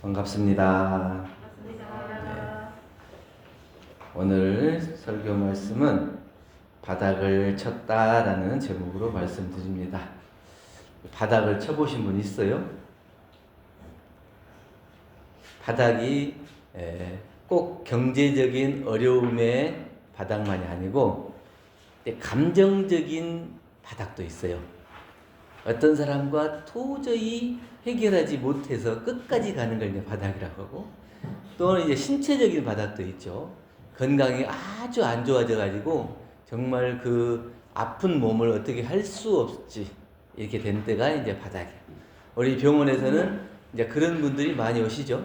반갑습니다. 맞습니다. 오늘 설교 말씀은 바닥을 쳤다라는 제목으로 말씀드립니다. 바닥을 쳐보신 분 있어요? 바닥이 꼭 경제적인 어려움의 바닥만이 아니고 감정적인 바닥도 있어요. 어떤 사람과 도저히 해결하지 못해서 끝까지 가는 걸 이제 바닥이라고 하고, 또는 이제 신체적인 바닥도 있죠. 건강이 아주 안 좋아져 가지고 정말 그 아픈 몸을 어떻게 할 수 없지 이렇게 된 때가 이제 바닥이에요. 우리 병원에서는 이제 그런 분들이 많이 오시죠.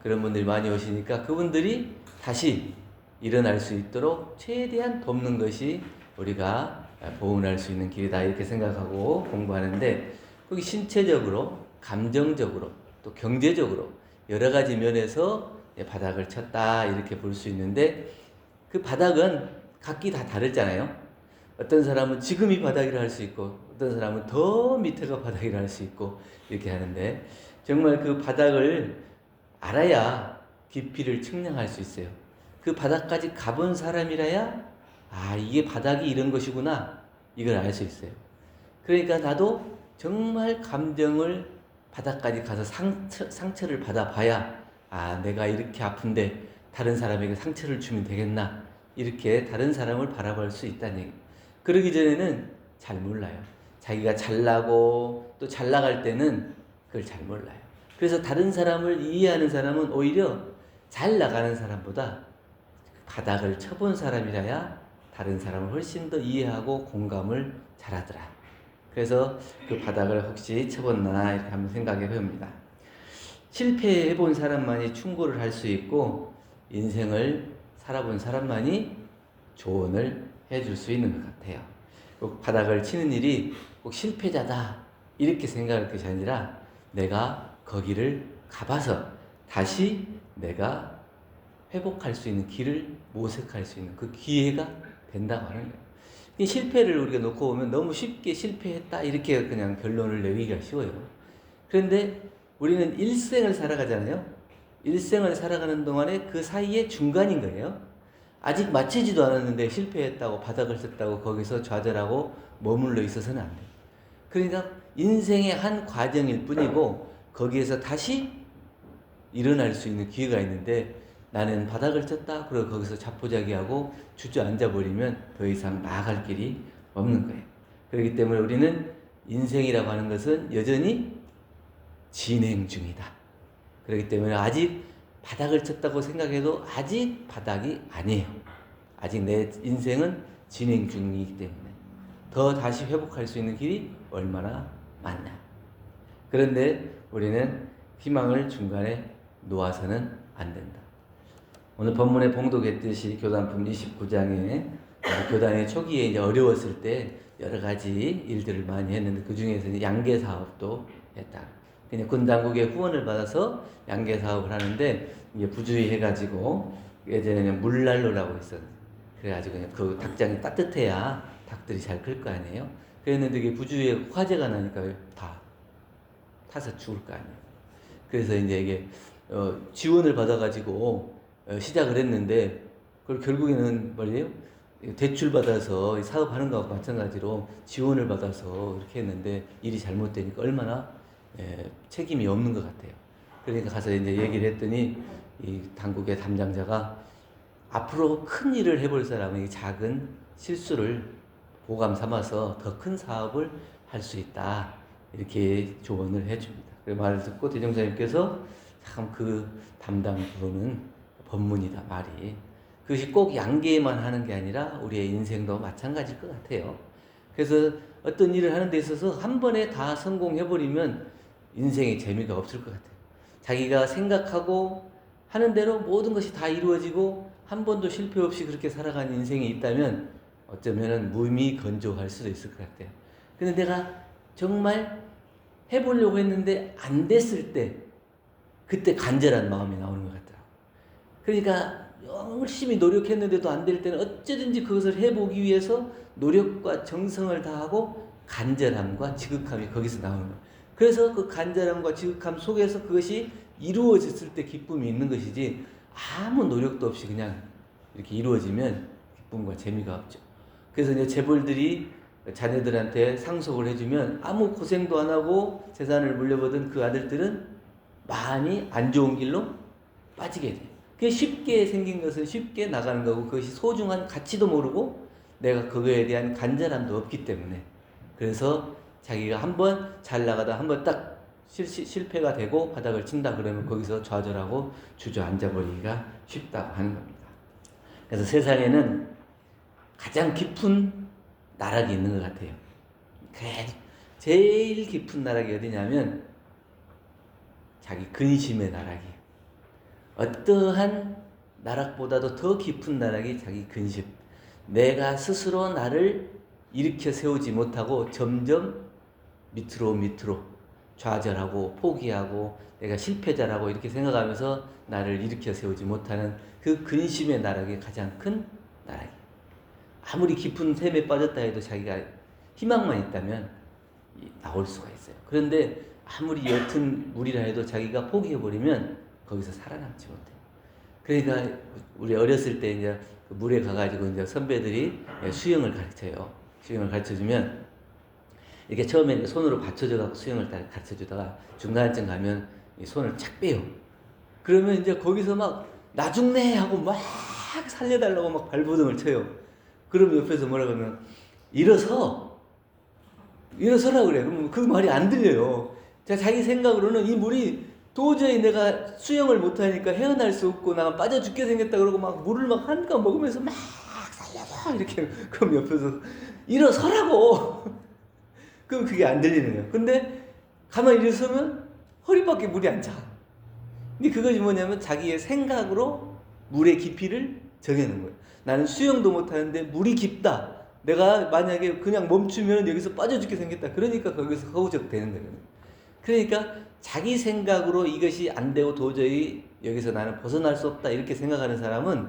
그런 분들이 많이 오시니까 그분들이 다시 일어날 수 있도록 최대한 돕는 것이 우리가 보훈할 수 있는 길이다 이렇게 생각하고 공부하는데, 거기 신체적으로, 감정적으로, 또 경제적으로 여러 가지 면에서 바닥을 쳤다 이렇게 볼 수 있는데, 그 바닥은 각기 다 다르잖아요. 어떤 사람은 지금이 바닥이라 할 수 있고, 어떤 사람은 더 밑에가 바닥이라 할 수 있고 이렇게 하는데, 정말 그 바닥을 알아야 깊이를 측량할 수 있어요. 그 바닥까지 가본 사람이라야 이게 바닥이 이런 것이구나 이걸 알 수 있어요. 그러니까 나도 정말 감정을 바닥까지 가서 상처를 받아봐야 내가 이렇게 아픈데 다른 사람에게 상처를 주면 되겠나 이렇게 다른 사람을 바라볼 수 있다는 얘기예요. 그러기 전에는 잘 몰라요. 자기가 잘나고 또 잘 나갈 때는 그걸 잘 몰라요. 그래서 다른 사람을 이해하는 사람은 오히려 잘 나가는 사람보다 바닥을 쳐본 사람이라야 다른 사람을 훨씬 더 이해하고 공감을 잘하더라. 그래서 그 바닥을 혹시 쳐봤나 이렇게 한번 생각해 봅니다. 실패해본 사람만이 충고를 할 수 있고, 인생을 살아본 사람만이 조언을 해줄 수 있는 것 같아요. 꼭 바닥을 치는 일이 꼭 실패자다 이렇게 생각할 것이 아니라, 내가 거기를 가봐서 다시 내가 회복할 수 있는 길을 모색할 수 있는 그 기회가 된다고 하는 거예요. 이 실패를 우리가 놓고 보면 너무 쉽게 실패했다 이렇게 그냥 결론을 내리기가 쉬워요. 그런데 우리는 일생을 살아가잖아요. 일생을 살아가는 동안에 그 사이에 중간인 거예요. 아직 마치지도 않았는데 실패했다고 바닥을 쳤다고 거기서 좌절하고 머물러 있어서는 안 돼요. 그러니까 인생의 한 과정일 뿐이고, 거기에서 다시 일어날 수 있는 기회가 있는데, 나는 바닥을 쳤다 그리고 거기서 자포자기하고 주저앉아 버리면 더 이상 나아갈 길이 없는 거예요. 그렇기 때문에 우리는 인생이라고 하는 것은 여전히 진행 중이다. 그렇기 때문에 아직 바닥을 쳤다고 생각해도 아직 바닥이 아니에요. 아직 내 인생은 진행 중이기 때문에 더 다시 회복할 수 있는 길이 얼마나 많냐. 그런데 우리는 희망을 중간에 놓아서는 안 된다. 오늘 본문에 봉독했듯이 교단품 29장에 교단의 초기에 이제 어려웠을 때 여러 가지 일들을 많이 했는데, 그 중에서 양계 사업도 했다. 그냥 군 당국의 후원을 받아서 양계 사업을 하는데, 이게 부주의해가지고 예전에는 물난로라고 있었는데, 그래가지고 그냥 그 닭장이 따뜻해야 닭들이 잘 클 거 아니에요. 그랬는데 이게 부주의에 화재가 나니까 다 타서 죽을 거 아니에요. 그래서 이제 이게 지원을 받아가지고 시작을 했는데, 그걸 결국에는 말이에요. 대출 받아서 사업하는 거하고 마찬가지로 지원을 받아서 이렇게 했는데 일이 잘못되니까 얼마나 책임이 없는 것 같아요. 그러니까 가서 이제 얘기를 했더니 이 당국의 담당자가 앞으로 큰 일을 해볼 사람은 이 작은 실수를 보감 삼아서 더 큰 사업을 할 수 있다 이렇게 조언을 해줍니다. 그 말을 듣고 대종사님께서 참 그 담당 부서는 법문이다 말이. 그것이 꼭 양계에만 하는 게 아니라 우리의 인생도 마찬가지일 것 같아요. 그래서 어떤 일을 하는 데 있어서 한 번에 다 성공해버리면 인생에 재미가 없을 것 같아요. 자기가 생각하고 하는 대로 모든 것이 다 이루어지고 한 번도 실패 없이 그렇게 살아가는 인생이 있다면 어쩌면 무미건조할 수도 있을 것 같아요. 근데 내가 정말 해보려고 했는데 안 됐을 때, 그때 간절한 마음이 나오는 것 같더라고요. 그러니까 열심히 노력했는데도 안 될 때는 어쩌든지 그것을 해보기 위해서 노력과 정성을 다하고 간절함과 지극함이 거기서 나오는 거예요. 그래서 그 간절함과 지극함 속에서 그것이 이루어졌을 때 기쁨이 있는 것이지 아무 노력도 없이 그냥 이렇게 이루어지면 기쁨과 재미가 없죠. 그래서 이제 재벌들이 자녀들한테 상속을 해주면 아무 고생도 안 하고 재산을 물려받은 그 아들들은 많이 안 좋은 길로 빠지게 돼요. 그게 쉽게 생긴 것은 쉽게 나가는 거고 그것이 소중한 가치도 모르고 내가 그거에 대한 간절함도 없기 때문에 그래서 자기가 한번 잘 나가다 한번 딱 실패가 되고 바닥을 친다 그러면 거기서 좌절하고 주저앉아 버리기가 쉽다고 하는 겁니다. 그래서 세상에는 가장 깊은 나락이 있는 것 같아요. 제일 깊은 나락이 어디냐면 자기 근심의 나락이에요. 어떠한 나락보다도 더 깊은 나락이 자기 근심. 내가 스스로 나를 일으켜 세우지 못하고 점점 밑으로 좌절하고 포기하고 내가 실패자라고 이렇게 생각하면서 나를 일으켜 세우지 못하는 그 근심의 나락이 가장 큰 나락이에요. 아무리 깊은 샘에 빠졌다 해도 자기가 희망만 있다면 나올 수가 있어요. 그런데 아무리 옅은 물이라 해도 자기가 포기해버리면 거기서 살아남지 못해요. 그러니까 우리 어렸을 때 이제 그 물에 가가지고 이제 선배들이 수영을 가르쳐요. 수영을 가르쳐주면 이렇게 처음에 손으로 받쳐줘갖고 수영을 가르쳐주다가 중간쯤 가면 이 손을 착 빼요. 그러면 이제 거기서 막 나 죽네 하고 막 살려달라고 막 발버둥을 쳐요. 그러면 옆에서 뭐라고 하면 일어서라 그래. 그러면 그 말이 안 들려요. 자기 생각으로는 이 물이 도저히 내가 수영을 못하니까 헤어날 수 없고 나 빠져 죽게 생겼다 그러고 막 물을 막 한껏 먹으면서 막 살려줘 이렇게. 그럼 옆에서 일어서라고. 그럼 그게 안 들리는 거예요. 근데 가만히 일어서면 허리밖에 물이 안 차. 근데 그것이 뭐냐면 자기의 생각으로 물의 깊이를 정해놓은 거예요. 나는 수영도 못하는데 물이 깊다. 내가 만약에 그냥 멈추면 여기서 빠져 죽게 생겼다. 그러니까 거기서 허우적 되는 거예요. 그러니까 자기 생각으로 이것이 안 되고 도저히 여기서 나는 벗어날 수 없다 이렇게 생각하는 사람은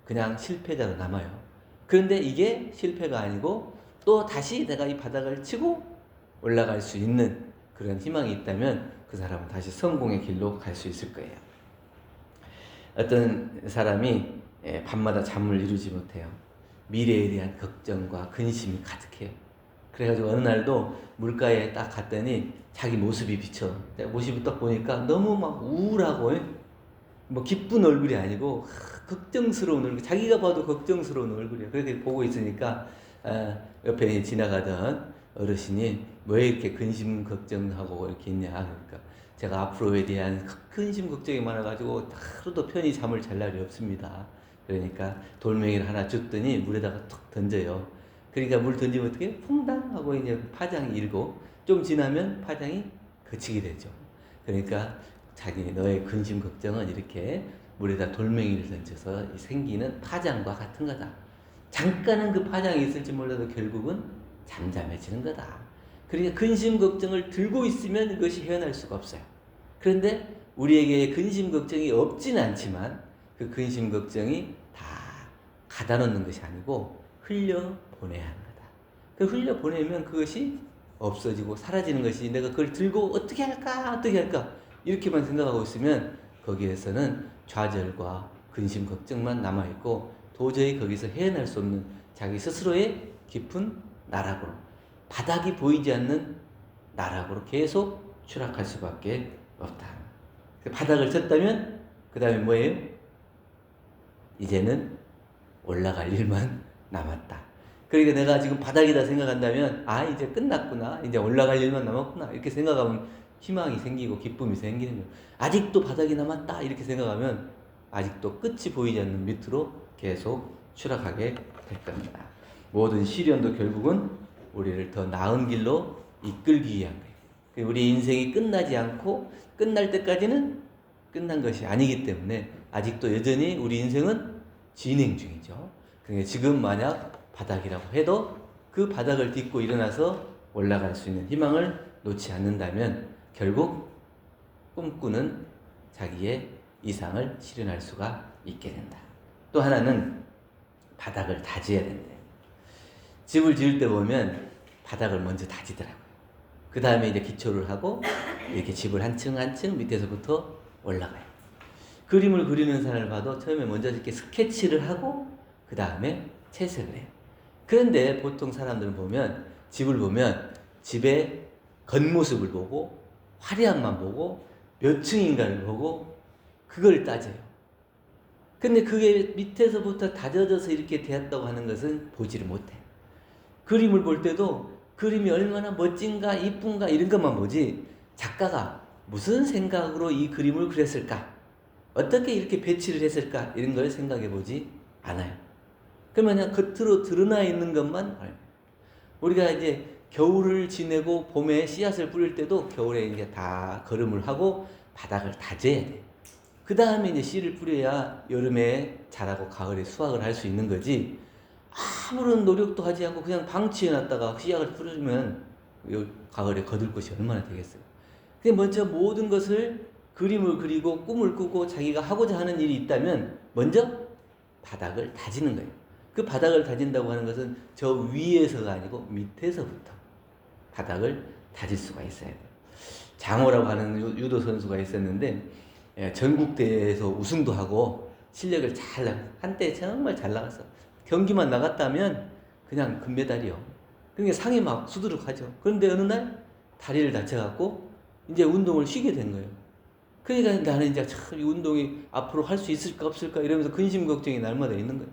그냥 실패자로 남아요. 그런데 이게 실패가 아니고 또 다시 내가 이 바닥을 치고 올라갈 수 있는 그런 희망이 있다면 그 사람은 다시 성공의 길로 갈 수 있을 거예요. 어떤 사람이 밤마다 잠을 이루지 못해요. 미래에 대한 걱정과 근심이 가득해요. 그래가지고 어느 날도 물가에 딱 갔더니 자기 모습이 비쳐. 모습을 딱 보니까 너무 막 우울하고 뭐 기쁜 얼굴이 아니고 걱정스러운 얼굴. 자기가 봐도 걱정스러운 얼굴이에요. 그렇게 보고 있으니까 옆에 지나가던 어르신이 왜 이렇게 근심 걱정하고 이렇게 있냐. 그러니까 제가 앞으로에 대한 근심 걱정이 많아가지고 하루도 편히 잠을 잘 날이 없습니다. 그러니까 돌멩이를 하나 줬더니 물에다가 툭 던져요. 그러니까 물 던지면 어떻게 퐁당 하고 이제 파장이 일고 좀 지나면 파장이 그치게 되죠. 그러니까 자기 너의 근심 걱정은 이렇게 물에다 돌멩이를 던져서 생기는 파장과 같은 거다. 잠깐은 그 파장이 있을지 몰라도 결국은 잠잠해지는 거다. 그러니까 근심 걱정을 들고 있으면 이것이 헤어날 수가 없어요. 그런데 우리에게 근심 걱정이 없지는 않지만 그 근심 걱정이 다 가다 놓는 것이 아니고 흘려보내야 하는 거다. 그 흘려보내면 그것이 없어지고 사라지는 것이 내가 그걸 들고 어떻게 할까 이렇게만 생각하고 있으면 거기에서는 좌절과 근심 걱정만 남아있고 도저히 거기서 헤어날 수 없는 자기 스스로의 깊은 나락으로 바닥이 보이지 않는 나락으로 계속 추락할 수밖에 없다. 바닥을 쳤다면 그 다음에 뭐예요? 이제는 올라갈 일만 남았다. 그러니까 내가 지금 바닥이다 생각한다면 이제 끝났구나. 이제 올라갈 일만 남았구나. 이렇게 생각하면 희망이 생기고 기쁨이 생기는 거예요. 아직도 바닥이 남았다. 이렇게 생각하면 아직도 끝이 보이지 않는 밑으로 계속 추락하게 될 겁니다. 모든 시련도 결국은 우리를 더 나은 길로 이끌기 위한 거예요. 우리 인생이 끝나지 않고 끝날 때까지는 끝난 것이 아니기 때문에 아직도 여전히 우리 인생은 진행 중이죠. 그러니까 지금 만약 바닥이라고 해도 그 바닥을 딛고 일어나서 올라갈 수 있는 희망을 놓지 않는다면 결국 꿈꾸는 자기의 이상을 실현할 수가 있게 된다. 또 하나는 바닥을 다져야 된대요. 집을 지을 때 보면 바닥을 먼저 다지더라고요. 그 다음에 이제 기초를 하고 이렇게 집을 한 층 한 층 밑에서부터 올라가요. 그림을 그리는 사람을 봐도 처음에 먼저 이렇게 스케치를 하고 그 다음에 채색을 해요. 그런데 보통 사람들은 보면 집을 보면 집의 겉모습을 보고 화려함만 보고 몇 층인가를 보고 그걸 따져요. 근데 그게 밑에서부터 다져져서 이렇게 되었다고 하는 것은 보지를 못해요. 그림을 볼 때도 그림이 얼마나 멋진가 이쁜가 이런 것만 보지 작가가 무슨 생각으로 이 그림을 그렸을까? 어떻게 이렇게 배치를 했을까? 이런 걸 생각해 보지 않아요. 그러면 그냥 겉으로 드러나 있는 것만 봐요. 우리가 이제 겨울을 지내고 봄에 씨앗을 뿌릴 때도 겨울에 이제 다 거름을 하고 바닥을 다져야 돼. 그 다음에 이제 씨를 뿌려야 여름에 자라고 가을에 수확을 할 수 있는 거지. 아무런 노력도 하지 않고 그냥 방치해놨다가 씨앗을 뿌리면 가을에 거둘 것이 얼마나 되겠어요. 근데 먼저 모든 것을 그림을 그리고 꿈을 꾸고 자기가 하고자 하는 일이 있다면 먼저 바닥을 다지는 거예요. 그 바닥을 다진다고 하는 것은 저 위에서가 아니고 밑에서부터 바닥을 다질 수가 있어야 돼요. 장호라고 하는 유도 선수가 있었는데 전국대회에서 우승도 하고 실력을 한때 정말 잘 나갔어. 경기만 나갔다면 그냥 금메달이요. 그러니까 상이 막 수두룩하죠. 그런데 어느 날 다리를 다쳐갖고 이제 운동을 쉬게 된 거예요. 그러니까 나는 이제 참 이 운동이 앞으로 할 수 있을까 없을까 이러면서 근심 걱정이 날마다 있는 거예요.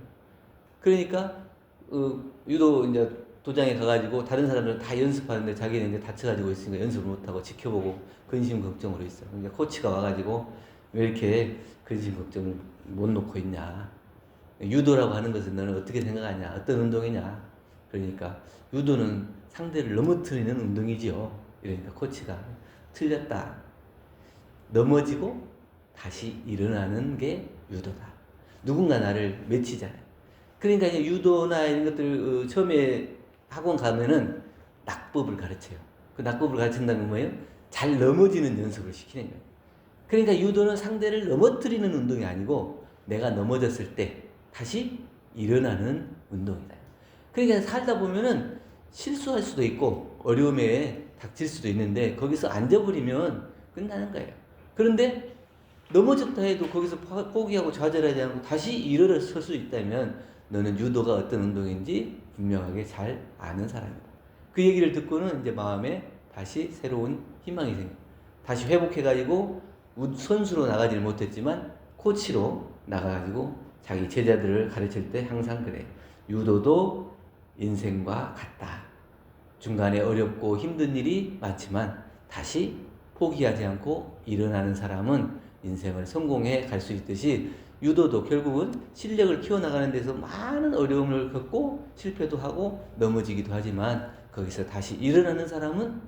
그러니까 유도 이제 도장에 가가지고 다른 사람들은 다 연습하는데 자기는 이제 다쳐가지고 있으니까 연습을 못하고 지켜보고 근심 걱정으로 있어. 그러니까 코치가 와가지고 왜 이렇게 근심 걱정을 못 놓고 있냐. 유도라고 하는 것은 너는 어떻게 생각하냐? 어떤 운동이냐? 그러니까 유도는 상대를 넘어뜨리는 운동이지요. 이러니까 코치가 틀렸다. 넘어지고 다시 일어나는 게 유도다. 누군가 나를 맺히잖아요. 그러니까 이제 유도나 이런 것들 처음에 학원 가면은 낙법을 가르쳐요. 그 낙법을 가르친다는 건 뭐예요? 잘 넘어지는 연습을 시키는 거예요. 그러니까 유도는 상대를 넘어뜨리는 운동이 아니고 내가 넘어졌을 때 다시 일어나는 운동이다. 그러니까 살다 보면은 실수할 수도 있고 어려움에 닥칠 수도 있는데 거기서 앉아버리면 끝나는 거예요. 그런데 넘어졌다 해도 거기서 포기하고 좌절하지 않고 다시 일어설 수 있다면 너는 유도가 어떤 운동인지 분명하게 잘 아는 사람이다. 그 얘기를 듣고는 이제 마음에 다시 새로운 희망이 생겨. 다시 회복해가지고 선수로 나가지를 못했지만 코치로 나가가지고 자기 제자들을 가르칠 때 항상 그래. 유도도 인생과 같다. 중간에 어렵고 힘든 일이 많지만 다시 포기하지 않고 일어나는 사람은 인생을 성공해 갈 수 있듯이 유도도 결국은 실력을 키워나가는 데서 많은 어려움을 겪고 실패도 하고 넘어지기도 하지만 거기서 다시 일어나는 사람은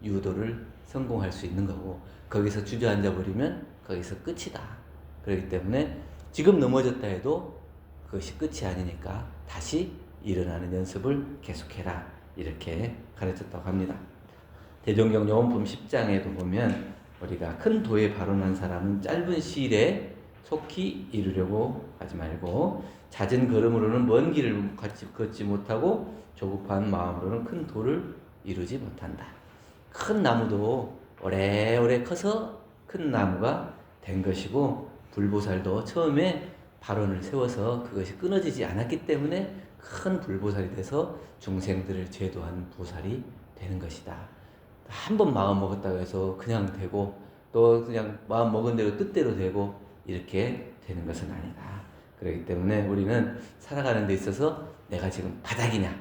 유도를 성공할 수 있는 거고 거기서 주저앉아 버리면 거기서 끝이다. 그렇기 때문에 지금 넘어졌다 해도 그것이 끝이 아니니까 다시 일어나는 연습을 계속해라. 이렇게 가르쳤다고 합니다. 대종경 요원품 10장에도 보면 우리가 큰 도에 발원한 사람은 짧은 시일에 속히 이루려고 하지 말고 잦은 걸음으로는 먼 길을 걷지 못하고 조급한 마음으로는 큰 도를 이루지 못한다. 큰 나무도 오래오래 커서 큰 나무가 된 것이고 불보살도 처음에 발원을 세워서 그것이 끊어지지 않았기 때문에 큰 불보살이 돼서 중생들을 제도한 보살이 되는 것이다. 한 번 마음 먹었다고 해서 그냥 되고 또 그냥 마음 먹은 대로 뜻대로 되고 이렇게 되는 것은 아니다. 그렇기 때문에 우리는 살아가는 데 있어서 내가 지금 바닥이냐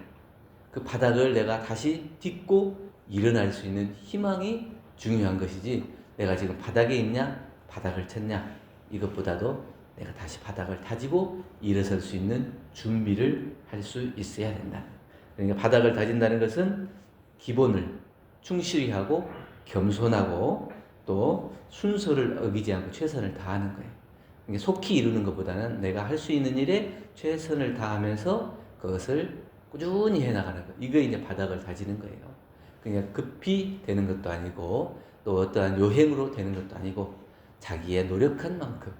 그 바닥을 내가 다시 딛고 일어날 수 있는 희망이 중요한 것이지 내가 지금 바닥에 있냐 바닥을 쳤냐 이것보다도 내가 다시 바닥을 다지고 일어설 수 있는 준비를 할 수 있어야 된다. 그러니까 바닥을 다진다는 것은 기본을 충실히 하고 겸손하고 또 순서를 어기지 않고 최선을 다하는 거예요. 그러니까 속히 이루는 것보다는 내가 할 수 있는 일에 최선을 다하면서 그것을 꾸준히 해나가는 것. 이거 이제 바닥을 다지는 거예요. 그러니까 급히 되는 것도 아니고 또 어떠한 요행으로 되는 것도 아니고 자기의 노력한 만큼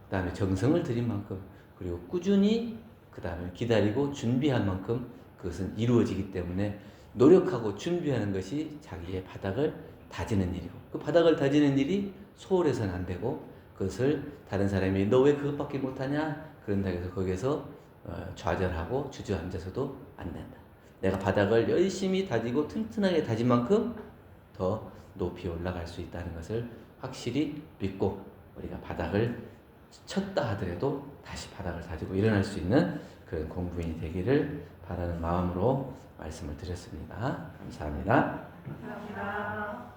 그 다음에 정성을 들인 만큼 그리고 꾸준히 그 다음에 기다리고 준비한 만큼 그것은 이루어지기 때문에 노력하고 준비하는 것이 자기의 바닥을 다지는 일이고 그 바닥을 다지는 일이 소홀해서는 안 되고 그것을 다른 사람이 너 왜 그것밖에 못하냐 그런다 해서 거기에서 좌절하고 주저앉아서도 안 된다. 내가 바닥을 열심히 다지고 튼튼하게 다진 만큼 더 높이 올라갈 수 있다는 것을 확실히 믿고 우리가 바닥을 쳤다 하더라도 다시 바닥을 다지고 일어날 수 있는 그런 공부인이 되기를 바라는 마음으로 말씀을 드렸습니다. 감사합니다. 감사합니다.